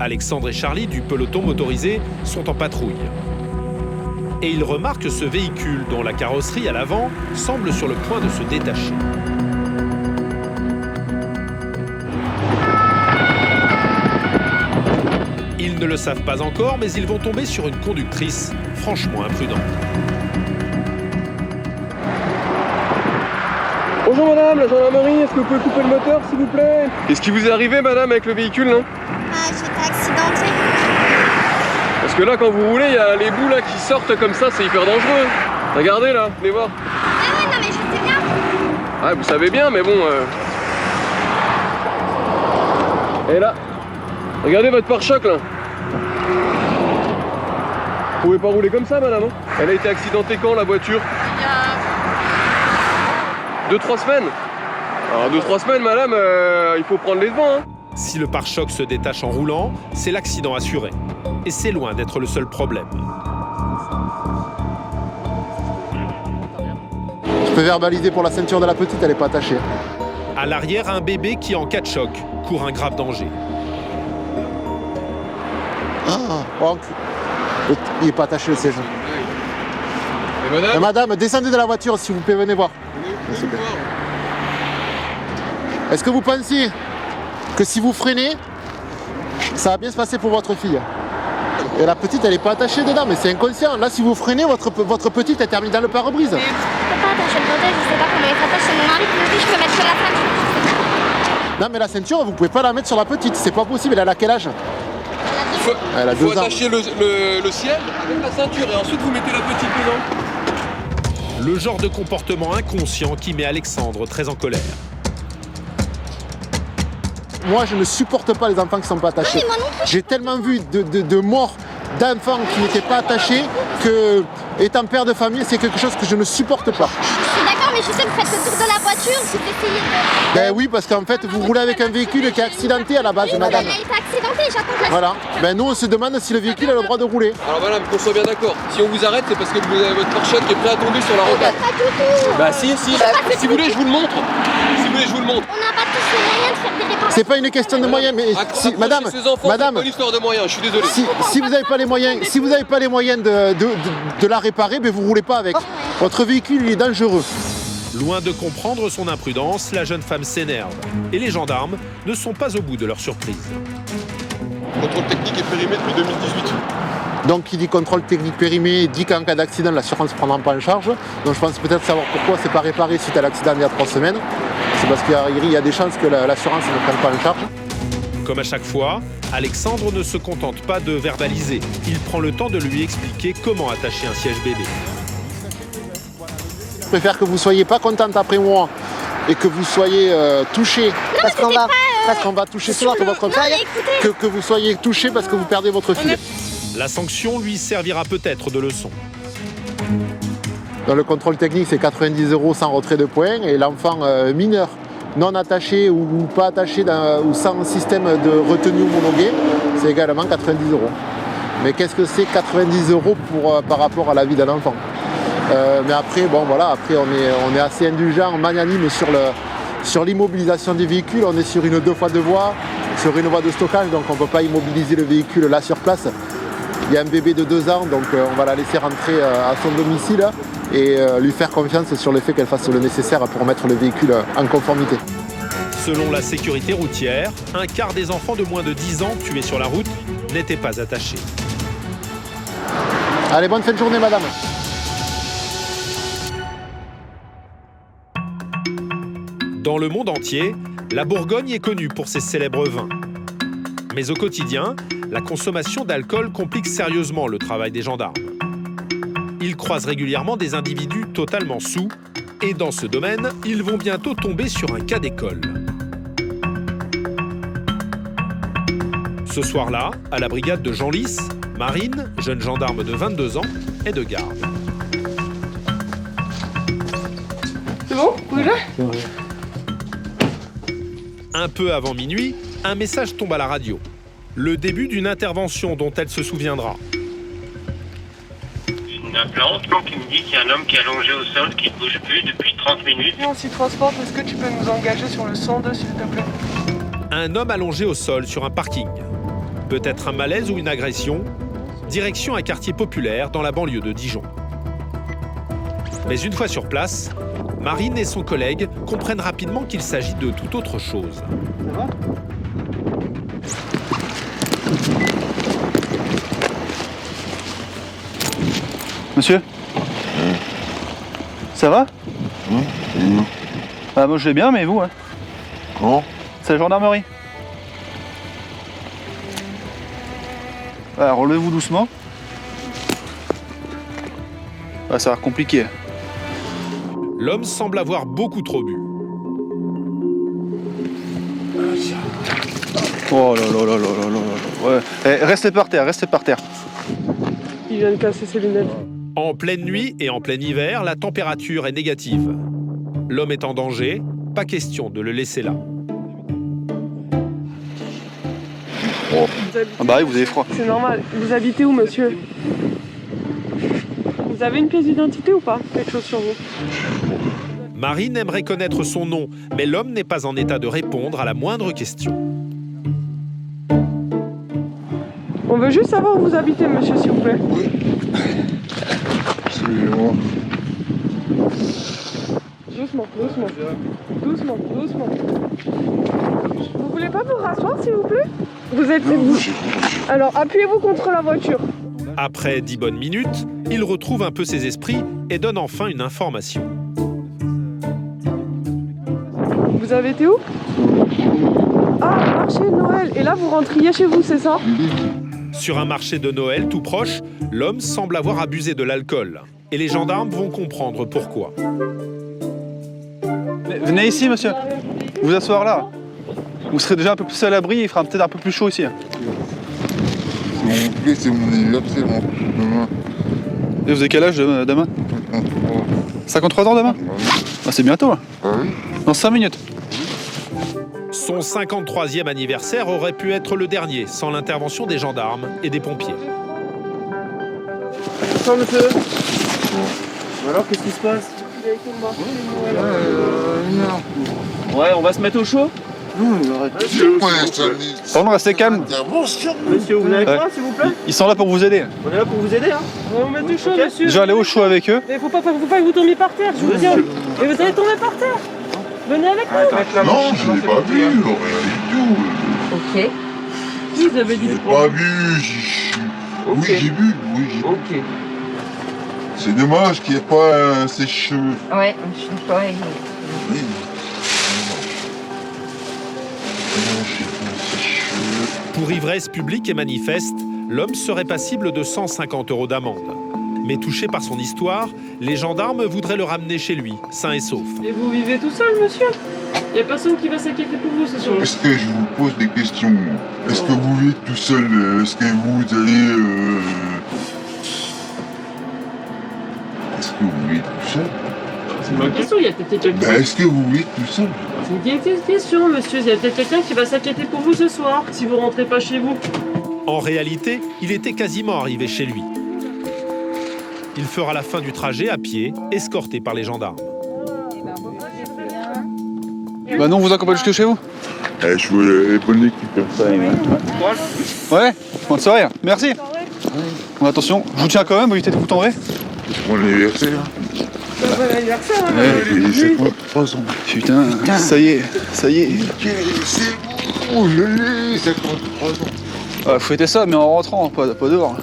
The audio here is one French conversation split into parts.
Alexandre et Charlie du peloton motorisé sont en patrouille. Et ils remarquent ce véhicule dont la carrosserie à l'avant semble sur le point de se détacher. Ils ne le savent pas encore, mais ils vont tomber sur une conductrice franchement imprudente. Bonjour madame, la gendarmerie, est-ce que vous pouvez couper le moteur s'il vous plaît? Qu'est-ce qui vous est arrivé madame avec le véhicule là? Ah, j'étais accidentée. Parce que là quand vous roulez, il y a les bouts là qui sortent comme ça, c'est hyper dangereux. Regardez là, venez voir. Ah ouais, non mais je sais bien. Ah vous savez bien mais bon... Et là, regardez votre pare-choc là. Vous pouvez pas rouler comme ça madame hein? Elle a été accidentée quand la voiture? Il y a... 2-3 semaines. Alors 2-3 semaines madame, il faut prendre les devants hein. Si le pare-choc se détache en roulant, c'est l'accident assuré. Et c'est loin d'être le seul problème. Je peux verbaliser pour la ceinture de la petite, elle n'est pas attachée. À l'arrière, un bébé qui, en cas de choc, court un grave danger. Oh, il n'est pas attaché le siège. Et madame, Madame, descendez de la voiture s'il vous plaît, venez voir. Est-ce que vous pensez que si vous freinez, ça va bien se passer pour votre fille? Et la petite, elle n'est pas attachée dedans, mais c'est inconscient. Là, si vous freinez, votre petite, elle termine dans le pare-brise. Je peux pas attacher le bordel, je sais pas comment il s'attache. C'est mon mari qui me dit je peux mettre sur la ceinture. Non, mais la ceinture, vous pouvez pas la mettre sur la petite. C'est pas possible. Elle a quel âge? Elle a 2 ans. il faut attacher le ciel avec la ceinture et ensuite vous mettez la petite dedans. Le genre de comportement inconscient qui met Alexandre très en colère. Moi, je ne supporte pas les enfants qui ne sont pas attachés. Non, mais moi non plus. J'ai tellement vu de morts d'enfants qui n'étaient pas attachés que, étant père de famille, c'est quelque chose que je ne supporte pas. Je suis d'accord, mais je sais que vous faites le tour de la voiture, vous essayez de... Ben oui, parce qu'en fait, vous roulez avec un véhicule qui est accidenté à la base, Oui, madame. elle était accidentée, j'attends que la... Voilà. Ben nous, on se demande si le véhicule a le droit de rouler. Alors madame, qu'on soit bien d'accord, si on vous arrête c'est parce que vous avez votre pare-choc qui est prêt à tomber sur la rocade. Pas du tout. Bah si, si vous voulez je vous le montre. Si vous voulez je vous le montre. On n'a pas tous les moyens de faire des réparations. C'est pas une question de moyens, mais si, madame, Ses enfants, c'est pas une histoire de moyens, je suis désolé. si vous n'avez pas les moyens, de la réparer, ben vous roulez pas avec. Votre véhicule, il est dangereux. Loin de comprendre son imprudence, la jeune femme s'énerve. Et les gendarmes ne sont pas au bout de leur surprise. Contrôle technique est périmé depuis 2018. Donc, qui dit contrôle technique périmé, dit qu'en cas d'accident, l'assurance ne prendra pas en charge. Donc, je pense peut-être savoir pourquoi c'est pas réparé suite à l'accident il y a 3 semaines. C'est parce qu'il y a des chances que l'assurance ne prenne pas en charge. Comme à chaque fois, Alexandre ne se contente pas de verbaliser. Il prend le temps de lui expliquer comment attacher un siège bébé. Je préfère que vous ne soyez pas contente après moi et que vous soyez touchée parce qu'on va toucher sur votre taille, que vous soyez touchée parce que vous perdez votre fille. La sanction lui servira peut-être de leçon. Dans le contrôle technique, c'est 90 € sans retrait de points et l'enfant mineur non attaché ou pas attaché ou sans système de retenue homologué, c'est également 90 €. Mais qu'est-ce que c'est 90 € par rapport à la vie d'un enfant? Mais après, bon voilà, après on est assez indulgent, magnanime sur l'immobilisation des véhicules. On est sur une 2x2 voies, sur une voie de stockage, donc on ne peut pas immobiliser le véhicule là sur place. Il y a un bébé de 2 ans, donc on va la laisser rentrer à son domicile et lui faire confiance sur le fait qu'elle fasse le nécessaire pour mettre le véhicule en conformité. Selon la sécurité routière, un quart des enfants de moins de 10 ans tués sur la route n'étaient pas attachés. Allez, bonne fin de journée, madame. Dans le monde entier, la Bourgogne est connue pour ses célèbres vins. Mais au quotidien, la consommation d'alcool complique sérieusement le travail des gendarmes. Ils croisent régulièrement des individus totalement saouls, et dans ce domaine, ils vont bientôt tomber sur un cas d'école. Ce soir-là, à la brigade de Genlis, Marine, jeune gendarme de 22 ans, est de garde. C'est bon? Vous êtes là? Un peu avant minuit, un message tombe à la radio. Le début d'une intervention dont elle se souviendra. Une appelante qui me dit qu'il y a un homme qui est allongé au sol, qui ne bouge plus depuis 30 minutes. On s'y transporte, est-ce que tu peux nous engager sur le 102 s'il te plaît? Un homme allongé au sol sur un parking. Peut-être un malaise ou une agression. Direction un quartier populaire dans la banlieue de Dijon. Mais une fois sur place, Marine et son collègue comprennent rapidement qu'il s'agit de tout autre chose. Ça va ? Monsieur ? Ça va ? Bah moi je vais bien, mais vous, hein ? Comment ? C'est la gendarmerie. Voilà, relevez-vous doucement. Ah, ça va être compliqué. L'homme semble avoir beaucoup trop bu. Oh là là là là là là là. Ouais. Eh, restez par terre, restez par terre. Il vient de casser ses lunettes. En pleine nuit et en plein hiver, la température est négative. L'homme est en danger, pas question de le laisser là. Ah bah oui, vous avez froid. C'est normal. Vous habitez où, monsieur? Vous avez une pièce d'identité ou pas? Quelque chose sur vous? Marine aimerait connaître son nom, mais l'homme n'est pas en état de répondre à la moindre question. On veut juste savoir où vous habitez, monsieur, s'il vous plaît. Excusez-moi. Doucement, doucement. Doucement, doucement. Vous voulez pas vous rasseoir, s'il vous plaît? Vous êtes... Alors, appuyez-vous contre la voiture. Après 10 bonnes minutes, il retrouve un peu ses esprits et donne enfin une information. Vous avez été où? Ah, marché de Noël. Et là, vous rentriez chez vous, c'est ça? Sur un marché de Noël tout proche, l'homme semble avoir abusé de l'alcool. Et les gendarmes vont comprendre pourquoi. Mais venez ici, monsieur. Vous asseoir là. Vous serez déjà un peu plus à l'abri, il fera peut-être un peu plus chaud ici. S'il vous plaît, c'est mon anniversaire demain. Et vous avez quel âge demain? 53 ans demain? Ah, c'est bientôt là. Ah oui? Dans 5 minutes. Son 53e anniversaire aurait pu être le dernier sans l'intervention des gendarmes et des pompiers. Bonsoir monsieur. Alors qu'est-ce qui se passe? Ouais, on va se mettre au chaud. Pardon, restez calme. Monsieur, vous venez avec moi s'il vous plaît? Ils sont là pour vous aider. On est là pour vous aider hein. On va vous mettre du chaud, monsieur. Déjà aller au chaud avec eux. Mais faut pas que vous tombiez par terre, je vous dis. Et vous allez tomber par terre. Venez avec nous. Non, je l'ai pas vu, rien du tout. Ok. Vous avez dit... J'ai pas vu, oui, j'ai vu, oui, j'ai vu. Ok. C'est dommage qu'il n'y ait pas un sèche-cheveux. Ouais, je suis pareil. Oui. Un sèche-cheveux. Pour ivresse publique et manifeste, l'homme serait passible de 150 € d'amende. Mais touché par son histoire, les gendarmes voudraient le ramener chez lui, sain et sauf. Et vous vivez tout seul, monsieur? Il n'y a personne qui va s'inquiéter pour vous, c'est sûr. Est-ce que je vous pose des questions? Est-ce que vous vivez tout seul? Est-ce que vous allez... Est-ce que vous vivez tout seul? C'est une bonne question, il y a peut-être quelqu'un... Ben, est-ce que vous vivez tout seul? C'est une question, monsieur. Il y a peut-être quelqu'un qui va s'inquiéter pour vous ce soir, si vous rentrez pas chez vous. En réalité, il était quasiment arrivé chez lui. Il fera la fin du trajet à pied, escorté par les gendarmes. Bah non, on vous accompagne jusque chez vous. Je veux les bonnes équipes comme ça. Ouais, bonne soirée. Merci. Bon, attention, je vous tiens quand même, évitez de vous tendrer. C'est mon anniversaire. Bon anniversaire, hein. Ouais, j'ai 53 ans. Putain, ça y est. C'est bon, je l'ai, 53 ans. Ah, fouettez ça, mais en rentrant, pas dehors.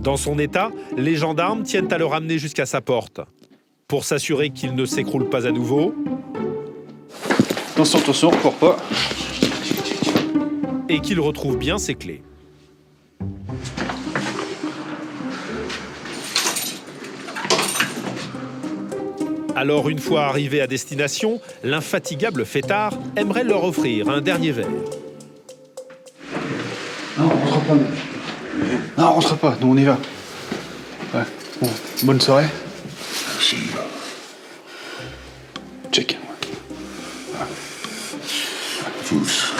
Dans son état, les gendarmes tiennent à le ramener jusqu'à sa porte. Pour s'assurer qu'il ne s'écroule pas à nouveau. Attention, on court pas. Et qu'il retrouve bien ses clés. Alors, une fois arrivé à destination, l'infatigable fêtard aimerait leur offrir un dernier verre. Non, on rentre pas. Non, on rentre pas, nous on y va. Ouais. Bon, bonne soirée. Merci. Check. Tous.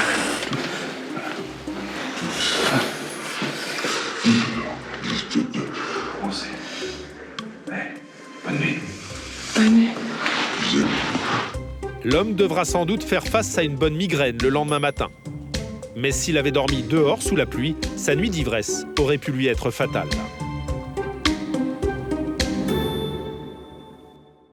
Bonne nuit. L'homme devra sans doute faire face à une bonne migraine le lendemain matin. Mais s'il avait dormi dehors sous la pluie, sa nuit d'ivresse aurait pu lui être fatale.